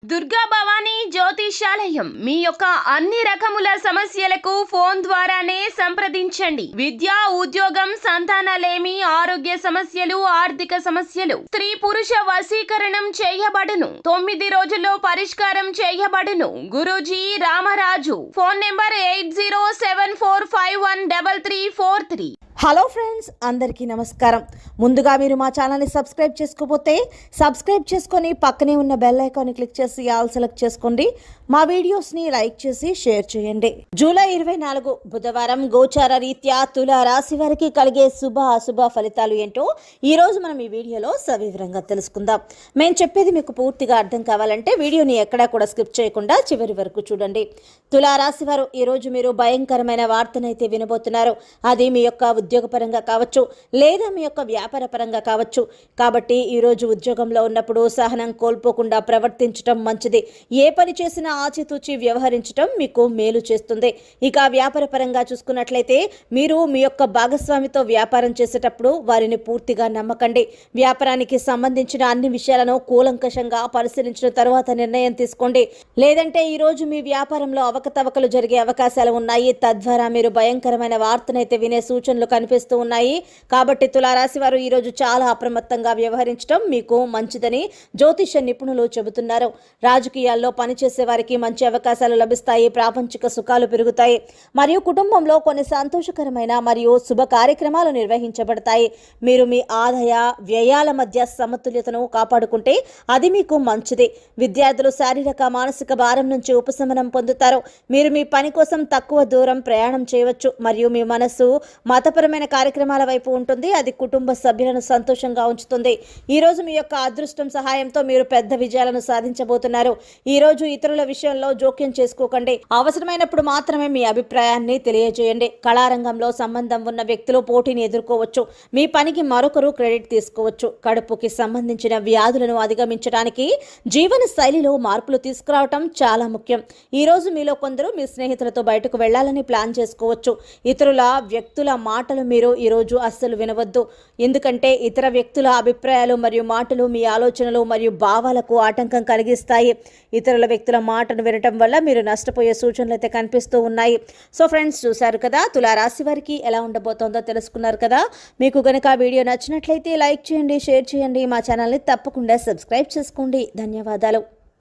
దుర్గా భవానీ జ్యోతిషాలయం మీ యొక్క అన్ని రకముల సమస్యలకు ఫోన్ ద్వారానే సంప్రదించండి. విద్య, ఉద్యోగం, సంతానలేమి, ఆరోగ్య సమస్యలు, ఆర్థిక సమస్యలు, స్త్రీ పురుష వశీకరణం చేయబడును. 9 రోజుల్లో పరిష్కారం చేయబడును. Guruji Ramaraju. Phone number 8074513343. Hello friends, అందరికీ నమస్కారం. ముందుగా మీరు మా ఛానల్ని సబ్స్క్రైబ్ చేసుకోకపోతే సబ్స్క్రైబ్ చేసుకొని పక్కనే ఉన్న బెల్ ఐకాన్ని క్లిక్ చేసి ఆల్ సెలెక్ట్ చేసుకోండి. మా వీడియోస్ని లైక్ చేసి షేర్ చేయండి. జూలై 24 బుధవారం గోచార రీత్యా తులా రాశి వారికి కలిగే శుభ అశుభ ఫలితాలు ఏంటో ఈరోజు మనం ఈ వీడియోలో సవివరంగా తెలుసుకుందాం. మేము చెప్పేది మీకు పూర్తిగా అర్థం కావాలంటే వీడియోని ఎక్కడా కూడా స్కిప్ చేయకుండా చివరి వరకు చూడండి. తులా రాశి వారు ఈరోజు మీరు భయంకరమైన వార్తనైతే వినబోతున్నారు. అది మీ యొక్క ఉద్యోగపరంగా కావచ్చు, లేదా మీ యొక్క వ్యాపార పరంగా కావచ్చు. కాబట్టి ఈరోజు ఉద్యోగంలో ఉన్నప్పుడు సహనం కోల్పోకుండా ప్రవర్తించడం మంచిది. ఏ పని చేసినా ఆచితూచి వ్యవహరించడం మీకు మేలు చేస్తుంది. ఇక వ్యాపార పరంగా చూసుకున్నట్లయితే మీరు మీ యొక్క భాగస్వామితో వ్యాపారం చేసేటప్పుడు వారిని పూర్తిగా నమ్మకండి. వ్యాపారానికి సంబంధించిన అన్ని విషయాలను కూలంకషంగా పరిశీలించిన తర్వాత నిర్ణయం తీసుకోండి. లేదంటే ఈరోజు మీ వ్యాపారంలో అవకతవకలు జరిగే అవకాశాలు ఉన్నాయి. తద్వారా మీరు భయంకరమైన వార్తనైతే వినే సూచనలు కనిపిస్తూ ఉన్నాయి. కాబట్టి తులారాశి వారు ఈరోజు చాలా అప్రమత్తంగా వ్యవహరించడం మీకు మంచిదని జ్యోతిష నిపుణులు చెబుతున్నారు. రాజకీయాల్లో పనిచేసే వారికి మంచి అవకాశాలు లభిస్తాయి. ప్రాపంచిక సుఖాలు పెరుగుతాయి. మరియు కుటుంబంలో కొన్ని సంతోషకరమైన మరియు శుభ కార్యక్రమాలు నిర్వహించబడతాయి. మీరు మీ ఆదాయ వ్యయాల మధ్య సమతుల్యతను కాపాడుకుంటే అది మీకు మంచిది. విద్యార్థులు శారీరక మానసిక భారం నుంచి ఉపశమనం పొందుతారు. మీరు మీ పని కోసం తక్కువ దూరం ప్రయాణం చేయవచ్చు. మరియు మీ మనసు మతపరమైన కార్యక్రమాల వైపు ఉంటుంది. అది కుటుంబ సభ్యులను సంతోషంగా ఉంచుతుంది. ఈరోజు మీ యొక్క అదృష్టం సహాయంతో మీరు పెద్ద విజయాలను సాధించబోతున్నారు. ఈరోజు ఇతరుల విషయంలో జోక్యం చేసుకోకండి. అవసరమైనప్పుడు మాత్రమే మీ అభిప్రాయాన్ని తెలియజేయండి. కళారంగంలో సంబంధం ఉన్న వ్యక్తులు పోటీని ఎదుర్కోవచ్చు. మీ పనికి మరొకరు క్రెడిట్ తీసుకోవచ్చు. కడుపుకి సంబంధించిన వ్యాధులను అధిగమించడానికి జీవన శైలిలో మార్పులు తీసుకురావటం చాలా ముఖ్యం. ఈరోజు మీలో కొందరు మీ స్నేహితులతో బయటకు వెళ్లాలని ప్లాన్ చేసుకోవచ్చు. ఇతరుల వ్యక్తుల మాటలు మీరు ఈరోజు అస్సలు వినవద్దు. ఎందుకంటే ఇతర వ్యక్తుల అభిప్రాయాలు మరియు మాటలు మీ ఆలోచనలు మరియు భావాలకు ఆటంకం కలిగిస్తాయి. ఇతరుల వ్యక్తుల మాటను వినటం వల్ల మీరు నష్టపోయే సూచనలు అయితే కనిపిస్తూ ఉన్నాయి. సో ఫ్రెండ్స్, చూశారు కదా తులా రాశి వారికి ఎలా ఉండబోతోందో తెలుసుకున్నారు కదా. మీకు కనుక వీడియో నచ్చినట్లయితే లైక్ చేయండి, షేర్ చేయండి. మా ఛానల్ని తప్పకుండా సబ్స్క్రైబ్ చేసుకోండి. ధన్యవాదాలు.